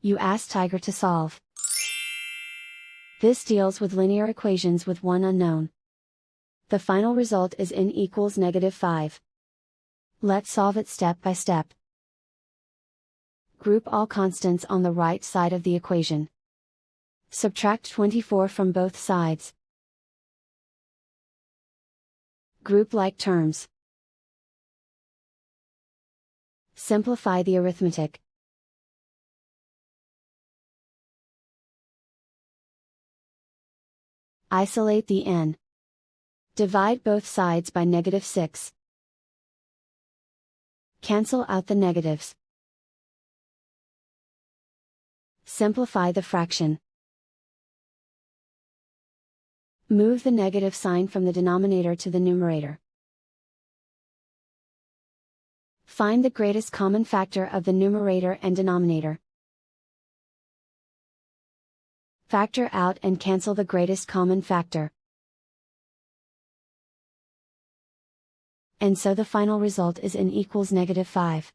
You ask Tiger to solve. This deals with linear equations with one unknown. The final result is n equals -5. Let's solve it step by step. Group all constants on the right side of the equation. Subtract 24 from both sides. Group like terms. Simplify the arithmetic. Isolate the n. Divide both sides by -6. Cancel out the negatives. Simplify the fraction. Move the negative sign from the denominator to the numerator. Find the greatest common factor of the numerator and denominator. Factor out and cancel the greatest common factor. And so the final result is n equals -5.